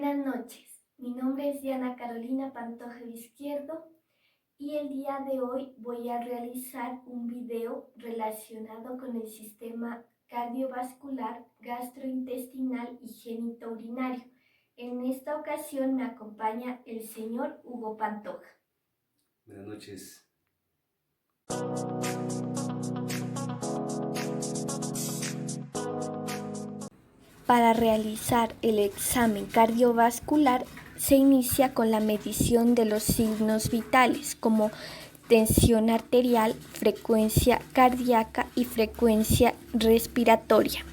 Buenas noches, mi nombre es Diana Carolina Pantoja Izquierdo y el día de hoy voy a realizar un video relacionado con el sistema cardiovascular, gastrointestinal y genitourinario. En esta ocasión me acompaña el señor Hugo Pantoja. Buenas noches. Para realizar el examen cardiovascular se inicia con la medición de los signos vitales como tensión arterial, frecuencia cardíaca y frecuencia respiratoria.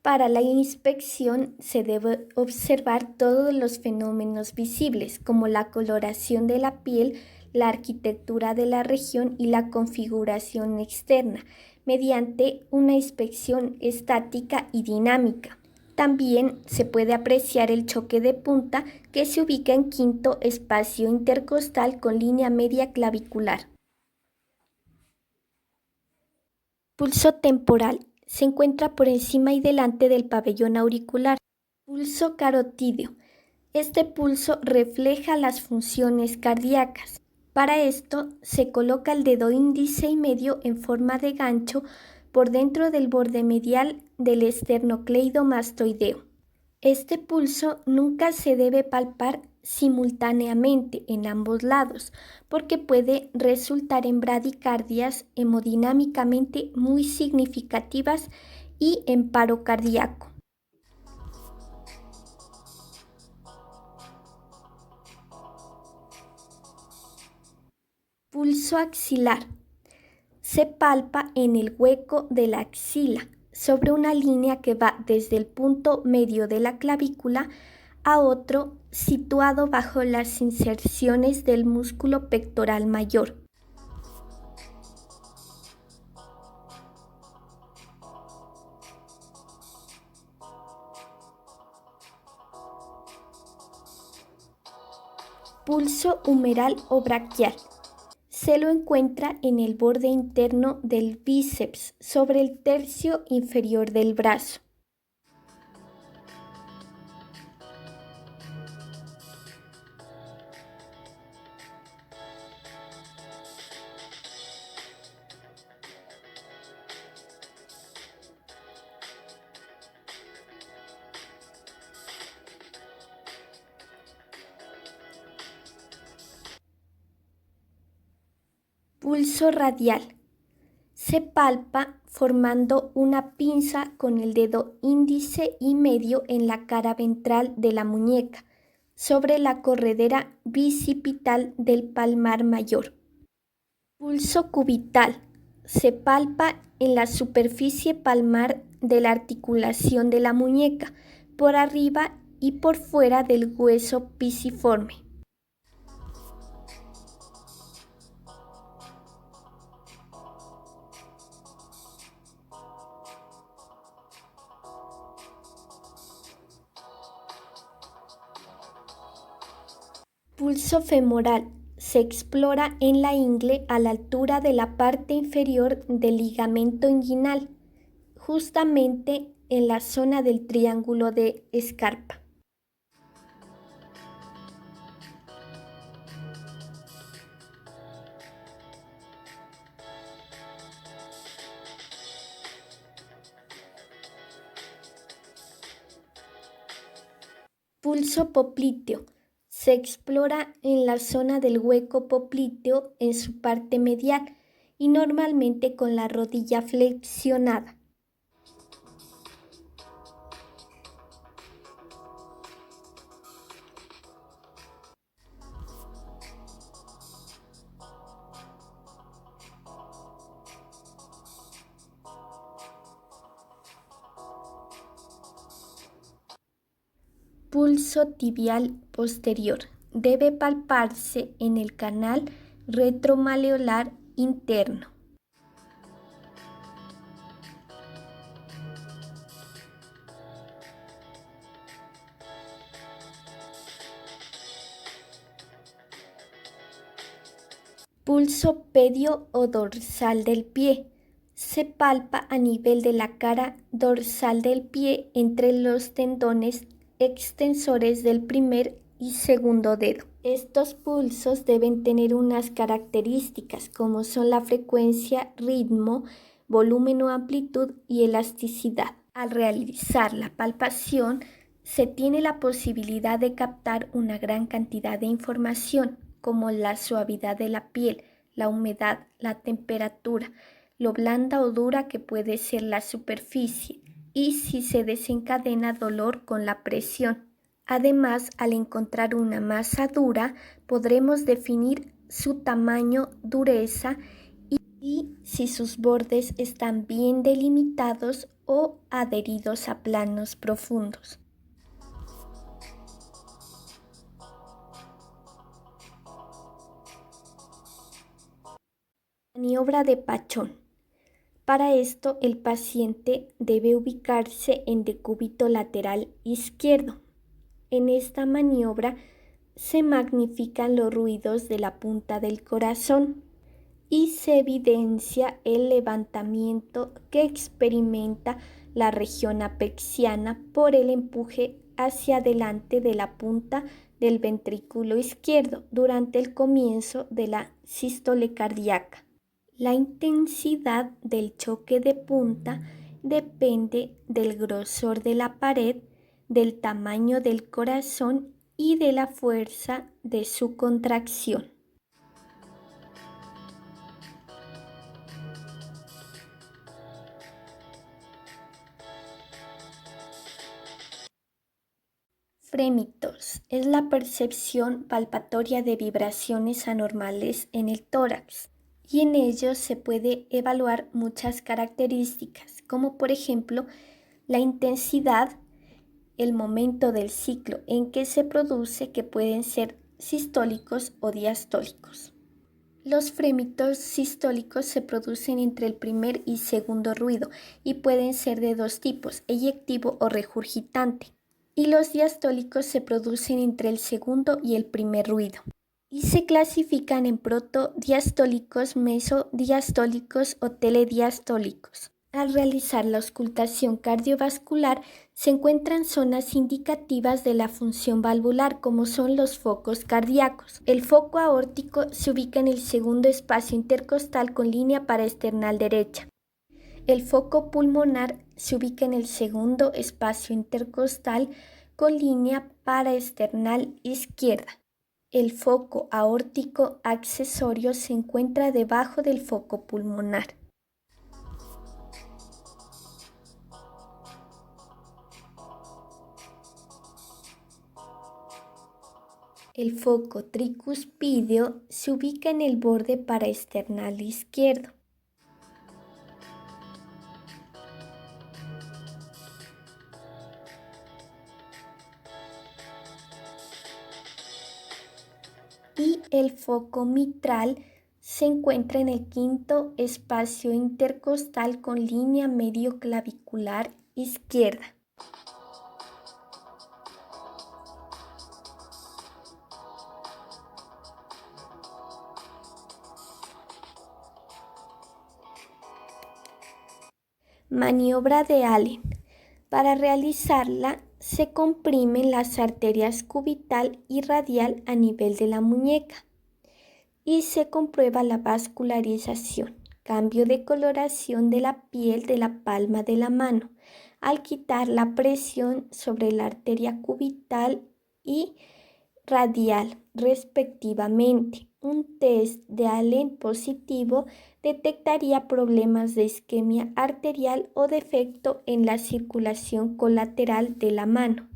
Para la inspección se debe observar todos los fenómenos visibles, como la coloración de la piel, la arquitectura de la región y la configuración externa, mediante una inspección estática y dinámica. También se puede apreciar el choque de punta que se ubica en quinto espacio intercostal con línea media clavicular. Pulso temporal. Se encuentra por encima y delante del pabellón auricular. Pulso carotídeo. Este pulso refleja las funciones cardíacas. Para esto se coloca el dedo índice y medio en forma de gancho por dentro del borde medial del esternocleidomastoideo. Este pulso nunca se debe palpar simultáneamente en ambos lados, porque puede resultar en bradicardias hemodinámicamente muy significativas y en paro cardíaco. Pulso axilar. Se palpa en el hueco de la axila, sobre una línea que va desde el punto medio de la clavícula a otro situado bajo las inserciones del músculo pectoral mayor. Pulso humeral o braquial. Se lo encuentra en el borde interno del bíceps, sobre el tercio inferior del brazo. Pulso radial. Se palpa formando una pinza con el dedo índice y medio en la cara ventral de la muñeca, sobre la corredera bicipital del palmar mayor. Pulso cubital. Se palpa en la superficie palmar de la articulación de la muñeca, por arriba y por fuera del hueso pisiforme. Pulso femoral. Se explora en la ingle a la altura de la parte inferior del ligamento inguinal, justamente en la zona del triángulo de Scarpa. Pulso popliteo. Se explora en la zona del hueco popliteo en su parte medial y normalmente con la rodilla flexionada. Pulso tibial posterior. Debe palparse en el canal retromaleolar interno. Pulso pedio o dorsal del pie. Se palpa a nivel de la cara dorsal del pie entre los tendones extensores del primer y segundo dedo. Estos pulsos deben tener unas características como son la frecuencia, ritmo, volumen o amplitud y elasticidad. Al realizar la palpación, se tiene la posibilidad de captar una gran cantidad de información, como la suavidad de la piel, la humedad, la temperatura, lo blanda o dura que puede ser la superficie y si se desencadena dolor con la presión. Además, al encontrar una masa dura, podremos definir su tamaño, dureza y si sus bordes están bien delimitados o adheridos a planos profundos. Maniobra de Pachón. Para esto, el paciente debe ubicarse en decúbito lateral izquierdo. En esta maniobra se magnifican los ruidos de la punta del corazón y se evidencia el levantamiento que experimenta la región apexiana por el empuje hacia adelante de la punta del ventrículo izquierdo durante el comienzo de la sístole cardíaca. La intensidad del choque de punta depende del grosor de la pared, del tamaño del corazón y de la fuerza de su contracción. Frémitos es la percepción palpatoria de vibraciones anormales en el tórax y en ellos se puede evaluar muchas características, como por ejemplo la intensidad, el momento del ciclo en que se produce, que pueden ser sistólicos o diastólicos. Los frémitos sistólicos se producen entre el primer y segundo ruido y pueden ser de dos tipos, eyectivo o regurgitante. Y los diastólicos se producen entre el segundo y el primer ruido. y se clasifican en protodiastólicos, mesodiastólicos o telediastólicos. Al realizar la auscultación cardiovascular se encuentran zonas indicativas de la función valvular como son los focos cardíacos. El foco aórtico se ubica en el segundo espacio intercostal con línea paraesternal derecha. El foco pulmonar se ubica en el segundo espacio intercostal con línea paraesternal izquierda. El foco aórtico accesorio se encuentra debajo del foco pulmonar. El foco tricuspideo se ubica en el borde paraesternal izquierdo. Y el foco mitral se encuentra en el quinto espacio intercostal con línea medioclavicular izquierda. Maniobra de Allen. Para realizarla se comprimen las arterias cubital y radial a nivel de la muñeca y se comprueba la vascularización, cambio de coloración de la piel de la palma de la mano al quitar la presión sobre la arteria cubital y radial respectivamente. Un test de Allen positivo detectaría problemas de isquemia arterial o defecto en la circulación colateral de la mano.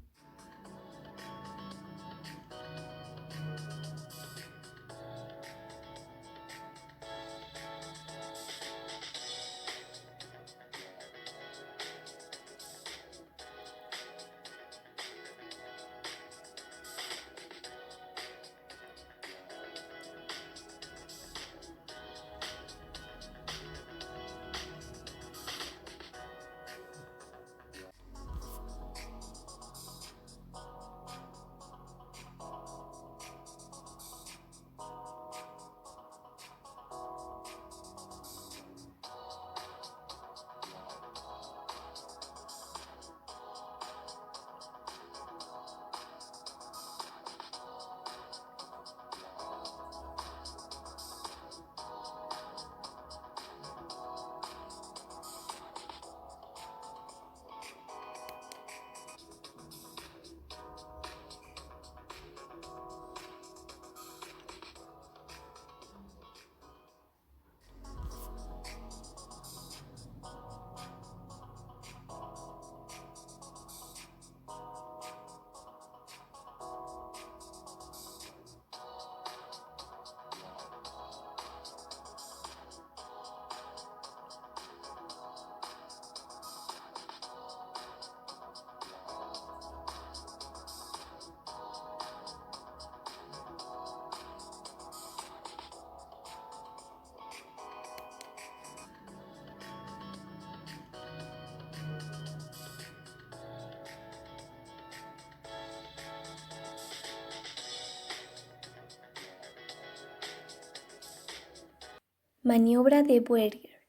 Maniobra de Buerger.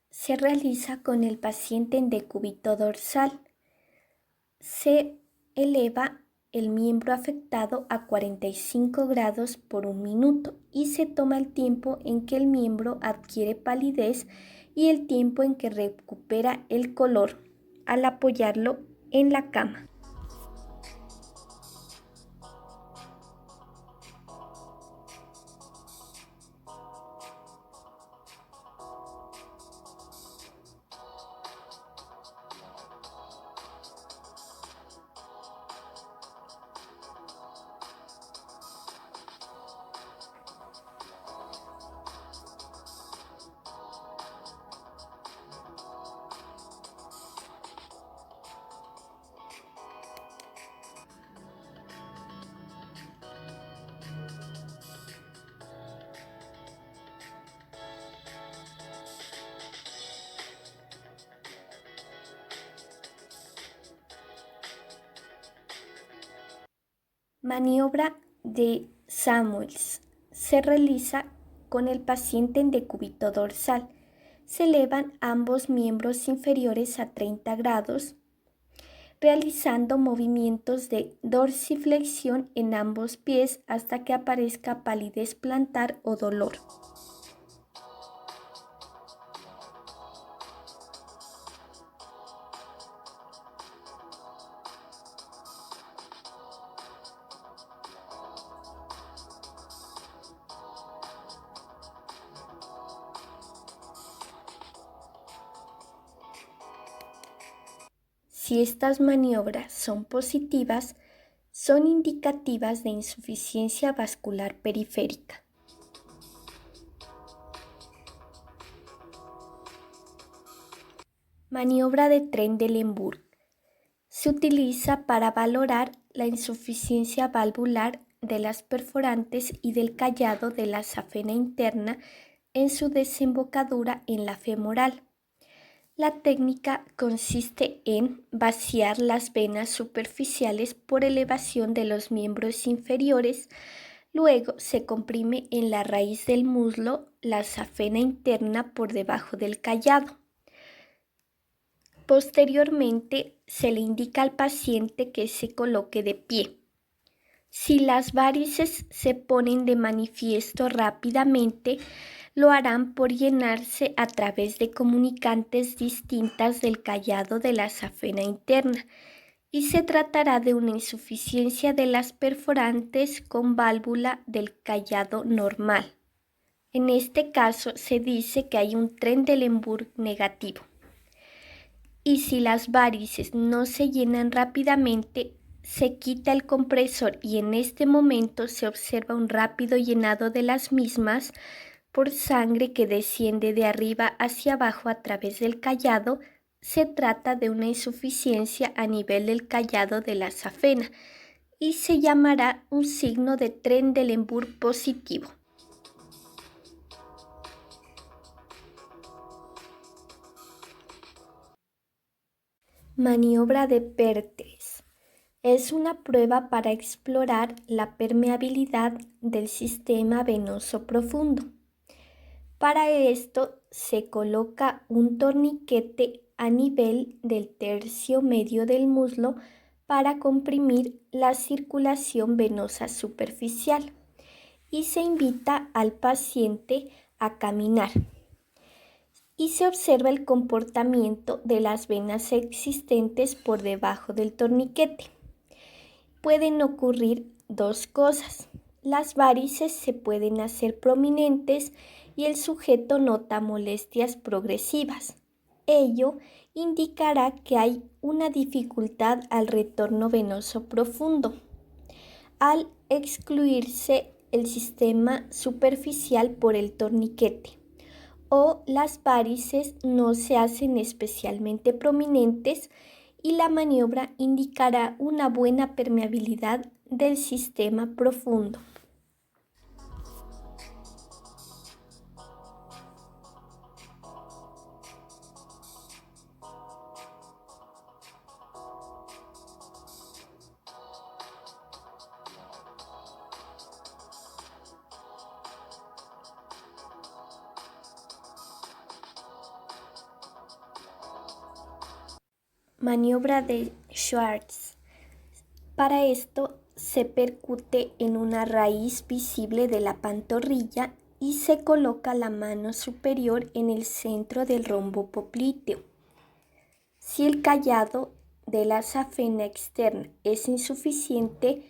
Se realiza con el paciente en decúbito dorsal. Se eleva el miembro afectado a 45 grados por un minuto y se toma el tiempo en que el miembro adquiere palidez y el tiempo en que recupera el color al apoyarlo en la cama. Maniobra de Samuels. se realiza con el paciente en decúbito dorsal. Se elevan ambos miembros inferiores a 30 grados, realizando movimientos de dorsiflexión en ambos pies hasta que aparezca palidez plantar o dolor. Si estas maniobras son positivas, son indicativas de insuficiencia vascular periférica. Maniobra de Trendelenburg. Se utiliza para valorar la insuficiencia valvular de las perforantes y del callado de la safena interna en su desembocadura en la femoral. La técnica consiste en vaciar las venas superficiales por elevación de los miembros inferiores. Luego se comprime en la raíz del muslo la safena interna por debajo del callado. Posteriormente se le indica al paciente que se coloque de pie. Si las varices se ponen de manifiesto rápidamente, lo harán por llenarse a través de comunicantes distintas del callado de la safena interna y se tratará de una insuficiencia de las perforantes con válvula del callado normal. En este caso se dice que hay un Trendelenburg negativo. Y si las varices no se llenan rápidamente, se quita el compresor y en este momento se observa un rápido llenado de las mismas por sangre que desciende de arriba hacia abajo a través del callado. Se trata de una insuficiencia a nivel del callado de la safena y se llamará un signo de Trendelenburg positivo. Maniobra de Perthes. Es una prueba para explorar la permeabilidad del sistema venoso profundo. Para esto se coloca un torniquete a nivel del tercio medio del muslo para comprimir la circulación venosa superficial y se invita al paciente a caminar y se observa el comportamiento de las venas existentes por debajo del torniquete. Pueden ocurrir dos cosas. Las varices se pueden hacer prominentes y el sujeto nota molestias progresivas. Ello indicará que hay una dificultad al retorno venoso profundo, al excluirse el sistema superficial por el torniquete, o las varices no se hacen especialmente prominentes y la maniobra indicará una buena permeabilidad del sistema profundo. Maniobra de Schwartz. Para esto se percute en una raíz visible de la pantorrilla y se coloca la mano superior en el centro del rombo popliteo. Si el callado de la safena externa es insuficiente,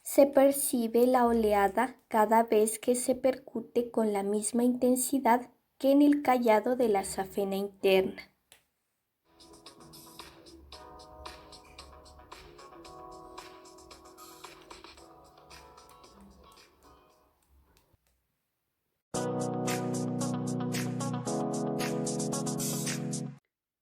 se percibe la oleada cada vez que se percute con la misma intensidad que en el callado de la safena interna.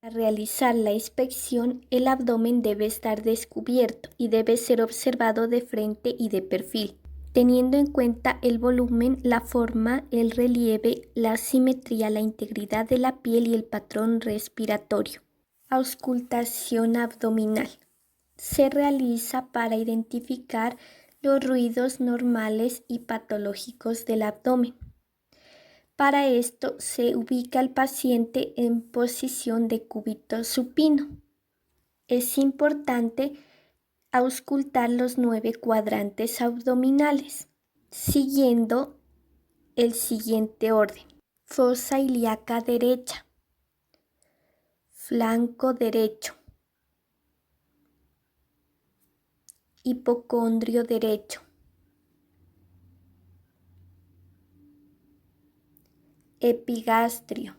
Para realizar la inspección, el abdomen debe estar descubierto y debe ser observado de frente y de perfil, teniendo en cuenta el volumen, la forma, el relieve, la simetría, la integridad de la piel y el patrón respiratorio. Auscultación abdominal. Se realiza para identificar los ruidos normales y patológicos del abdomen. Para esto se ubica al paciente en posición de cúbito supino. Es importante auscultar los 9 cuadrantes abdominales, siguiendo el siguiente orden: fosa ilíaca derecha, flanco derecho, hipocondrio derecho, epigastrio,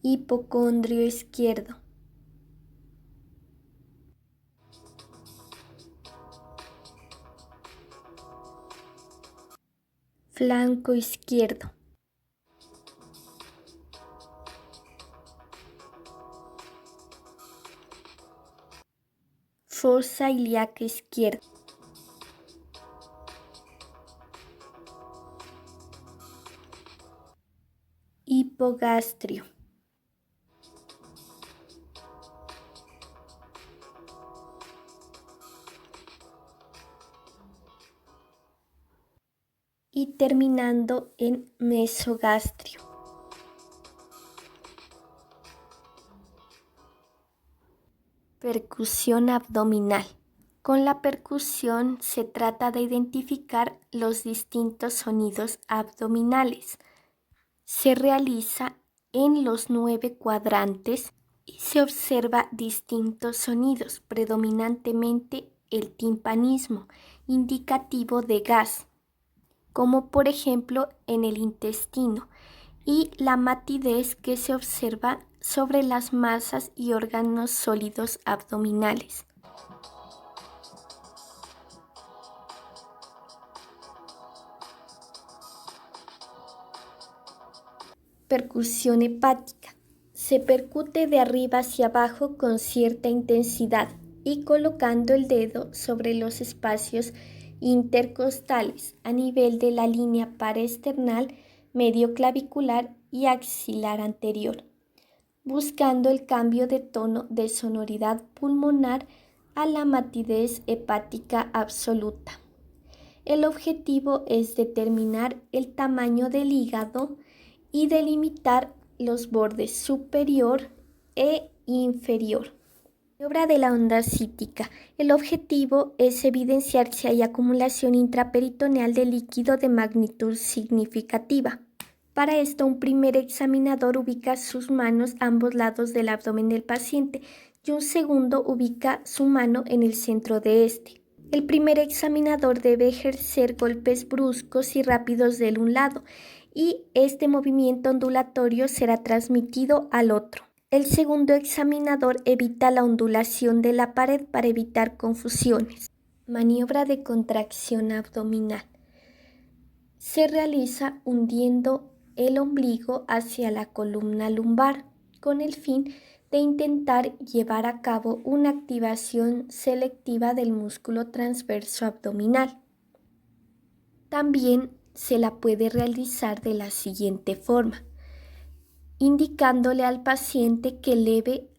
hipocondrio izquierdo, flanco izquierdo, fosa ilíaca izquierda, hipogastrio, y terminando en mesogastrio. Percusión abdominal. Con la percusión se trata de identificar los distintos sonidos abdominales. Se realiza en los 9 cuadrantes y se observa distintos sonidos, predominantemente el timpanismo, indicativo de gas, como por ejemplo en el intestino, y la matidez que se observa sobre las masas y órganos sólidos abdominales. Percusión hepática. Se percute de arriba hacia abajo con cierta intensidad y colocando el dedo sobre los espacios intercostales a nivel de la línea paraesternal, medio clavicular y axilar anterior, buscando el cambio de tono de sonoridad pulmonar a la matidez hepática absoluta. El objetivo es determinar el tamaño del hígado y delimitar los bordes superior e inferior. Maniobra de la onda cítica. El objetivo es evidenciar si hay acumulación intraperitoneal de líquido de magnitud significativa. Para esto, un primer examinador ubica sus manos a ambos lados del abdomen del paciente y un segundo ubica su mano en el centro de este. El primer examinador debe ejercer golpes bruscos y rápidos del un lado, y este movimiento ondulatorio será transmitido al otro. El segundo examinador evita la ondulación de la pared para evitar confusiones. Maniobra de contracción abdominal. Se realiza hundiendo el ombligo hacia la columna lumbar con el fin de intentar llevar a cabo una activación selectiva del músculo transverso abdominal. También se la puede realizar de la siguiente forma: indicándole al paciente que eleve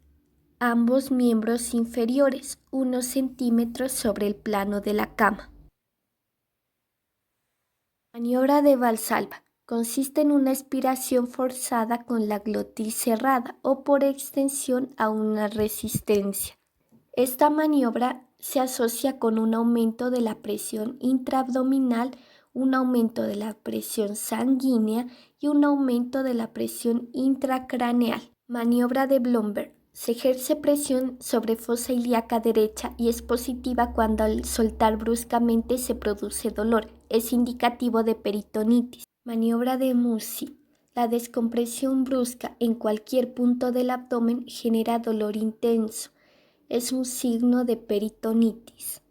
ambos miembros inferiores unos centímetros sobre el plano de la cama. Maniobra de Valsalva. Consiste en una expiración forzada con la glotis cerrada o por extensión a una resistencia. Esta maniobra se asocia con un aumento de la presión intraabdominal, un aumento de la presión sanguínea y un aumento de la presión intracraneal. Maniobra de Blomberg. Se ejerce presión sobre fosa ilíaca derecha y es positiva cuando al soltar bruscamente se produce dolor. Es indicativo de peritonitis. Maniobra de Musi. La descompresión brusca en cualquier punto del abdomen genera dolor intenso. Es un signo de peritonitis.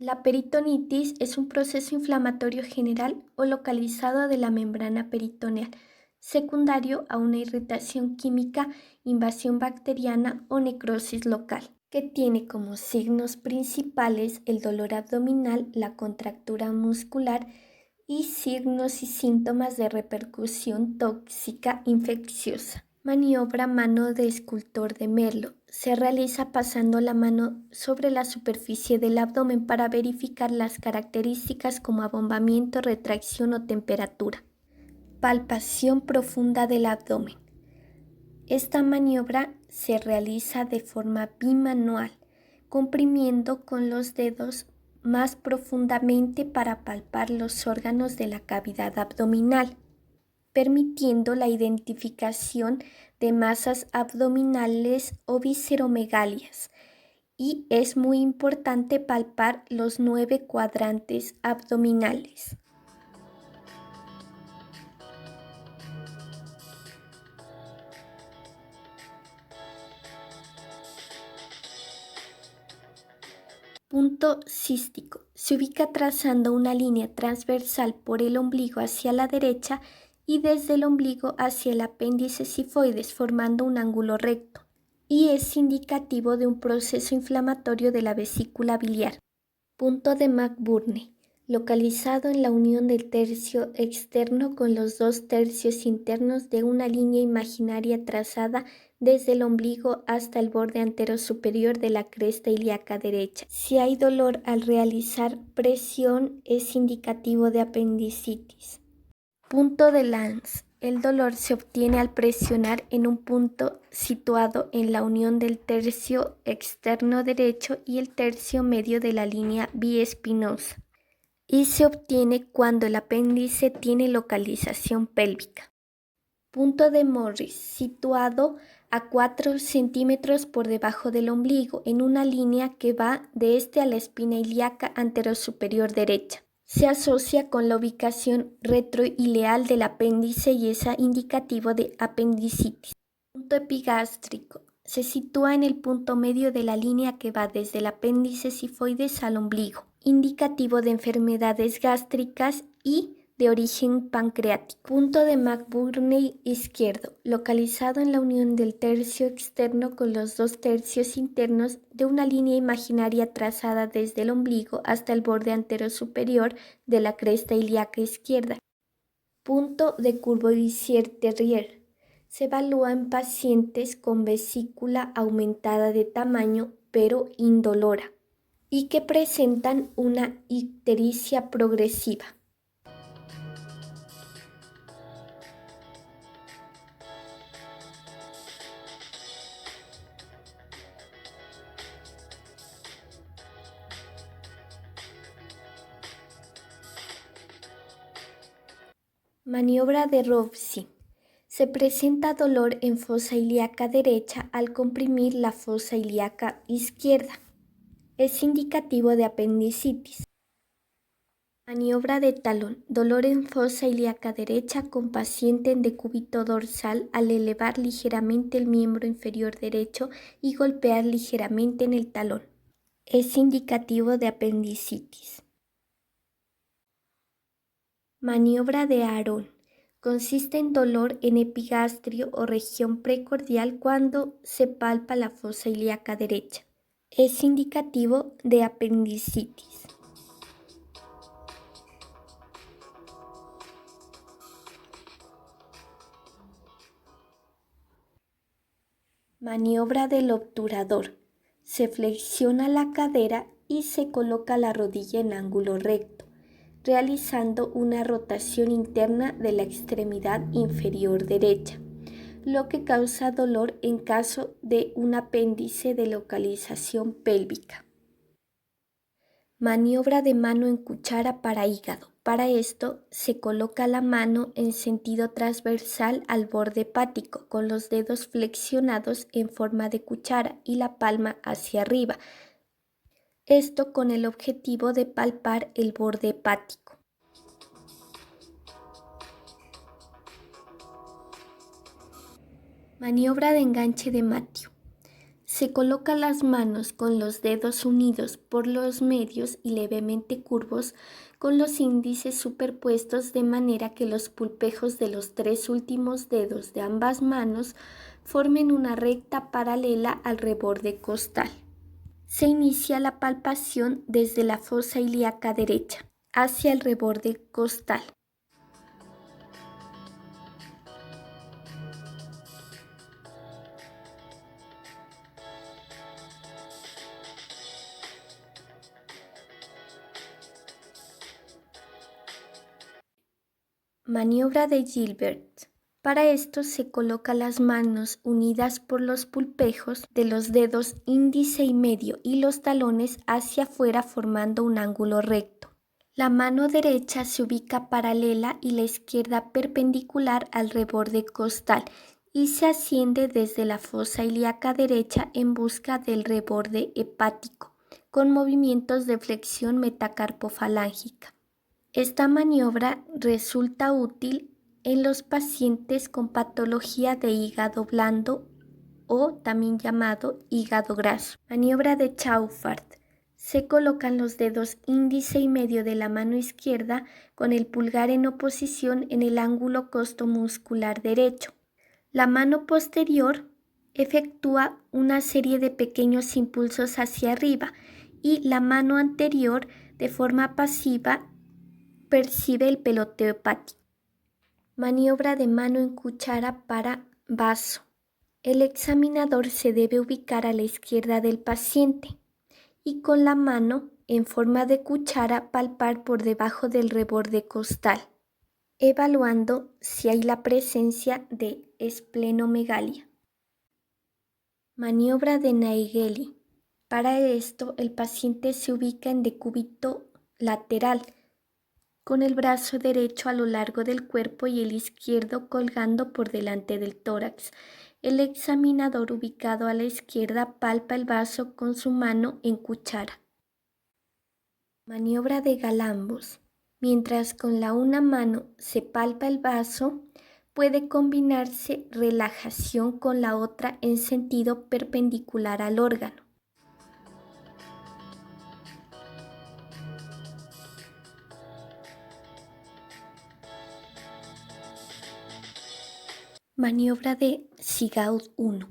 La peritonitis es un proceso inflamatorio general o localizado de la membrana peritoneal, secundario a una irritación química, invasión bacteriana o necrosis local. que tiene como signos principales el dolor abdominal, la contractura muscular y signos y síntomas de repercusión tóxica infecciosa. Maniobra mano de escultor de Merlo. Se realiza pasando la mano sobre la superficie del abdomen para verificar las características como abombamiento, retracción o temperatura. Palpación profunda del abdomen. Esta maniobra se realiza de forma bimanual, comprimiendo con los dedos más profundamente para palpar los órganos de la cavidad abdominal, permitiendo la identificación de masas abdominales o visceromegalias. Y es muy importante palpar los 9 cuadrantes abdominales. Punto cístico. Se ubica trazando una línea transversal por el ombligo hacia la derecha y desde el ombligo hacia el apéndice cifoides, formando un ángulo recto, y es indicativo de un proceso inflamatorio de la vesícula biliar. Punto de McBurney. Localizado en la unión del tercio externo con los 2 tercios internos de una línea imaginaria trazada desde el ombligo hasta el borde antero superior de la cresta ilíaca derecha. Si hay dolor al realizar presión, es indicativo de apendicitis. Punto de Lanz. El dolor se obtiene al presionar en un punto situado en la unión del tercio externo derecho y el tercio medio de la línea biespinosa, y se obtiene cuando el apéndice tiene localización pélvica. Punto de Morris, situado a 4 centímetros por debajo del ombligo, en una línea que va de este a la espina ilíaca anterosuperior derecha. Se asocia con la ubicación retroileal del apéndice y es indicativo de apendicitis. Punto epigástrico. Se sitúa en el punto medio de la línea que va desde el apéndice cifoides al ombligo, indicativo de enfermedades gástricas y de origen pancreático. Punto de McBurney izquierdo, localizado en la unión del tercio externo con los 2 tercios internos de una línea imaginaria trazada desde el ombligo hasta el borde antero superior de la cresta ilíaca izquierda. Punto de Courvoisier-Terrier. Se evalúa en pacientes con vesícula aumentada de tamaño pero indolora y que presentan una ictericia progresiva. Maniobra de Rovsi. Se presenta dolor en fosa ilíaca derecha al comprimir la fosa ilíaca izquierda. Es indicativo de apendicitis. Maniobra de talón. Dolor en fosa ilíaca derecha con paciente en decúbito dorsal al elevar ligeramente el miembro inferior derecho y golpear ligeramente en el talón. Es indicativo de apendicitis. Maniobra de Aarón. Consiste en dolor en epigastrio o región precordial cuando se palpa la fosa ilíaca derecha. Es indicativo de apendicitis. Maniobra del obturador. Se flexiona la cadera y se coloca la rodilla en ángulo recto, realizando una rotación interna de la extremidad inferior derecha, lo que causa dolor en caso de un apéndice de localización pélvica. Maniobra de mano en cuchara para hígado. Para esto, se coloca la mano en sentido transversal al borde hepático, con los dedos flexionados en forma de cuchara y la palma hacia arriba. Esto con el objetivo de palpar el borde hepático. Maniobra de enganche de Matthew. Se coloca las manos con los dedos unidos por los medios y levemente curvos con los índices superpuestos de manera que los pulpejos de los 3 últimos dedos de ambas manos formen una recta paralela al reborde costal. Se inicia la palpación desde la fosa ilíaca derecha hacia el reborde costal. Maniobra de Gilbert. Para esto se coloca las manos unidas por los pulpejos de los dedos índice y medio y los talones hacia afuera formando un ángulo recto. La mano derecha se ubica paralela y la izquierda perpendicular al reborde costal y se asciende desde la fosa ilíaca derecha en busca del reborde hepático, con movimientos de flexión metacarpofalángica. Esta maniobra resulta útil en los pacientes con patología de hígado blando o también llamado hígado graso. Maniobra de Chaufard. Se colocan los dedos índice y medio de la mano izquierda con el pulgar en oposición en el ángulo costomuscular derecho. La mano posterior efectúa una serie de pequeños impulsos hacia arriba y la mano anterior de forma pasiva percibe el peloteo hepático. Maniobra de mano en cuchara para vaso. El examinador se debe ubicar a la izquierda del paciente y con la mano en forma de cuchara palpar por debajo del reborde costal, evaluando si hay la presencia de esplenomegalia. Maniobra de Naegeli. Para esto, el paciente se ubica en decúbito lateral, con el brazo derecho a lo largo del cuerpo y el izquierdo colgando por delante del tórax. El examinador ubicado a la izquierda palpa el vaso con su mano en cuchara. Maniobra de Galambos. Mientras con la una mano se palpa el vaso, puede combinarse relajación con la otra en sentido perpendicular al órgano. Maniobra de Sigaud 1.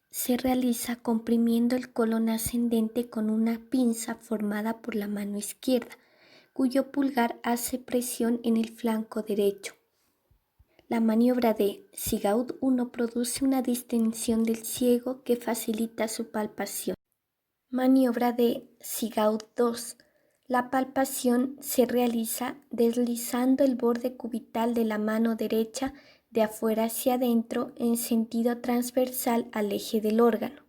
Se realiza comprimiendo el colon ascendente con una pinza formada por la mano izquierda, cuyo pulgar hace presión en el flanco derecho. La maniobra de Sigaud 1 produce una distensión del ciego que facilita su palpación. Maniobra de Sigaud 2. La palpación se realiza deslizando el borde cubital de la mano derecha de afuera hacia adentro en sentido transversal al eje del órgano.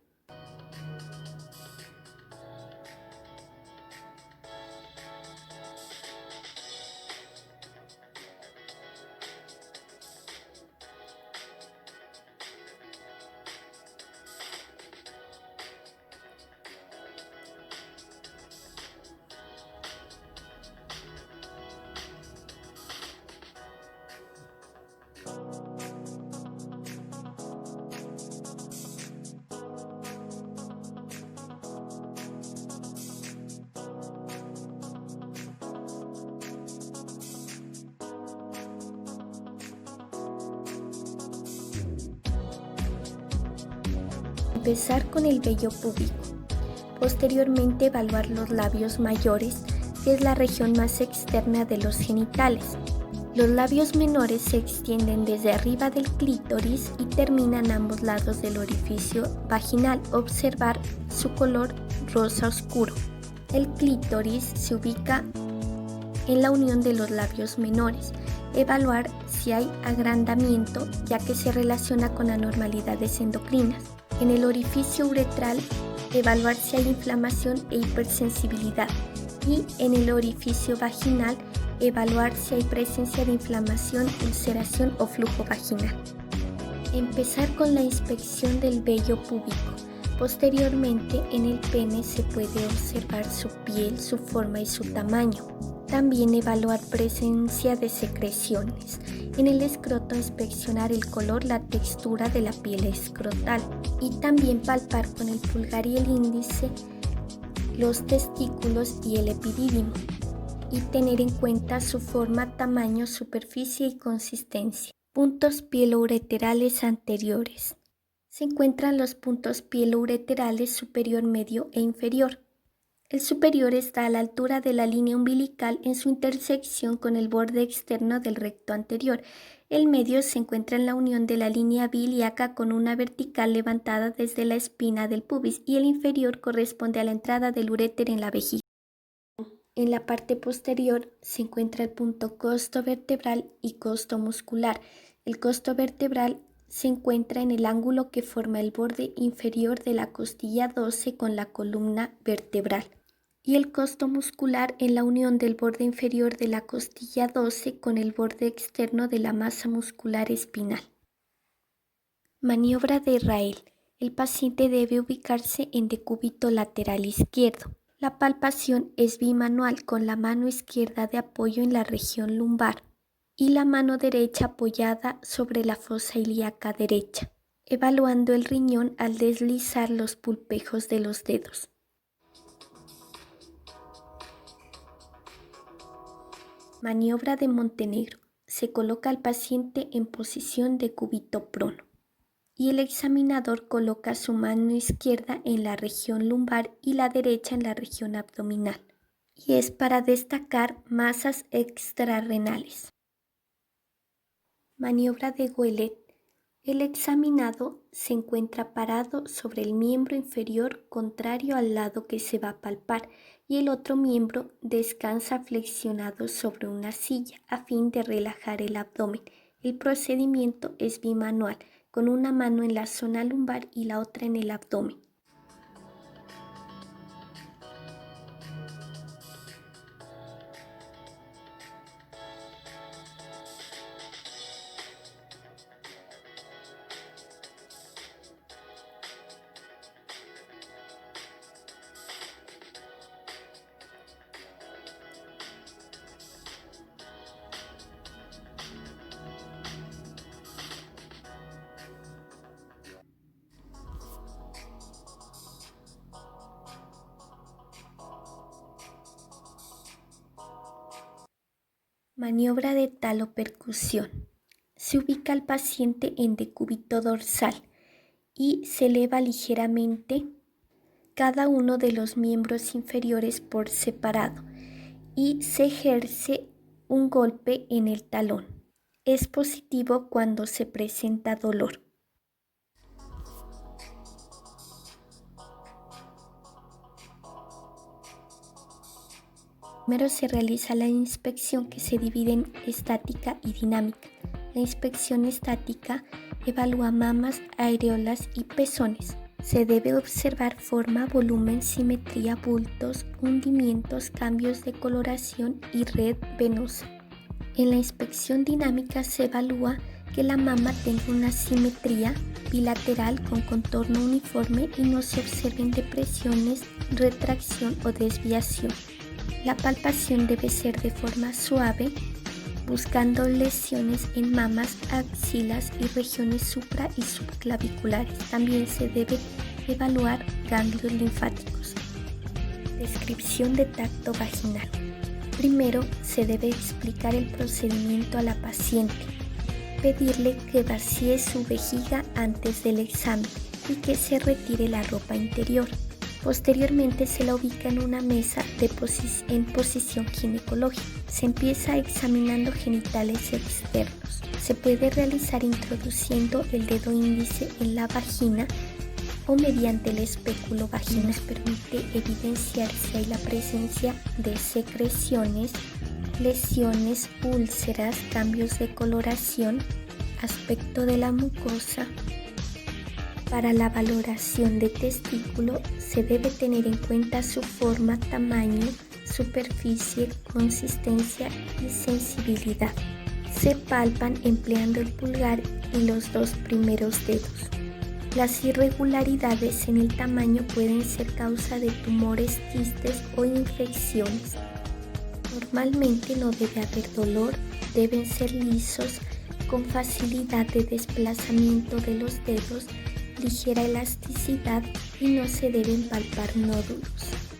Empezar con el vello púbico. Posteriormente evaluar los labios mayores, que es la región más externa de los genitales. Los labios menores se extienden desde arriba del clítoris y terminan a ambos lados del orificio vaginal. Observar su color rosa oscuro. El clítoris se ubica en la unión de los labios menores. Evaluar si hay agrandamiento, ya que se relaciona con anormalidades endocrinas. En el orificio uretral, evaluar si hay inflamación e hipersensibilidad. Y en el orificio vaginal, evaluar si hay presencia de inflamación, ulceración o flujo vaginal. Empezar con la inspección del vello púbico. Posteriormente, en el pene se puede observar su piel, su forma y su tamaño. También evaluar presencia de secreciones. En el escroto, inspeccionar el color, la textura de la piel escrotal. Y también palpar con el pulgar y el índice los testículos y el epidídimo. Y tener en cuenta su forma, tamaño, superficie y consistencia. Puntos pieloureterales anteriores. se encuentran los puntos pielo-ureterales superior, medio e inferior. El superior está a la altura de la línea umbilical en su intersección con el borde externo del recto anterior. El medio se encuentra en la unión de la línea bilíaca con una vertical levantada desde la espina del pubis, y el inferior corresponde a la entrada del uréter en la vejiga. En la parte posterior se encuentra el punto costo vertebral y costo muscular. El costo vertebral se encuentra en el ángulo que forma el borde inferior de la costilla 12 con la columna vertebral, y el costo muscular en la unión del borde inferior de la costilla 12 con el borde externo de la masa muscular espinal. Maniobra de Israel. El paciente debe ubicarse en decúbito lateral izquierdo. La palpación es bimanual, con la mano izquierda de apoyo en la región lumbar y la mano derecha apoyada sobre la fosa ilíaca derecha, evaluando el riñón al deslizar los pulpejos de los dedos. Maniobra de Montenegro. Se coloca al paciente en posición de cúbito prono y el examinador coloca su mano izquierda en la región lumbar y la derecha en la región abdominal, y es para destacar masas extrarrenales. Maniobra de Goelet. El examinado se encuentra parado sobre el miembro inferior contrario al lado que se va a palpar, y el otro miembro descansa flexionado sobre una silla a fin de relajar el abdomen. El procedimiento es bimanual, con una mano en la zona lumbar y la otra en el abdomen. Maniobra de talopercusión. Se ubica al paciente en decúbito dorsal y se eleva ligeramente cada uno de los miembros inferiores por separado y se ejerce un golpe en el talón. Es positivo cuando se presenta dolor. Primero se realiza la inspección, que se divide en estática y dinámica. La inspección estática evalúa mamas, areolas y pezones. Se debe observar forma, volumen, simetría, bultos, hundimientos, cambios de coloración y red venosa. En la inspección dinámica se evalúa que la mama tenga una simetría bilateral con contorno uniforme y no se observen depresiones, retracción o desviación. La palpación debe ser de forma suave, buscando lesiones en mamas, axilas y regiones supra y subclaviculares. También se debe evaluar ganglios linfáticos. Descripción de tacto vaginal. Primero, se debe explicar el procedimiento a la paciente, pedirle que vacíe su vejiga antes del examen y que se retire la ropa interior. Posteriormente se la ubica en una mesa en posición ginecológica. Se empieza examinando genitales externos. Se puede realizar introduciendo el dedo índice en la vagina o mediante el espéculo vaginal. Permite evidenciar si hay la presencia de secreciones, lesiones, úlceras, cambios de coloración, aspecto de la mucosa. Para la valoración de testículo se debe tener en cuenta su forma, tamaño, superficie, consistencia y sensibilidad. Se palpan empleando el pulgar y los dos primeros dedos. Las irregularidades en el tamaño pueden ser causa de tumores, quistes o infecciones. Normalmente no debe haber dolor, deben ser lisos, con facilidad de desplazamiento de los dedos, ligera elasticidad y no se deben palpar nódulos.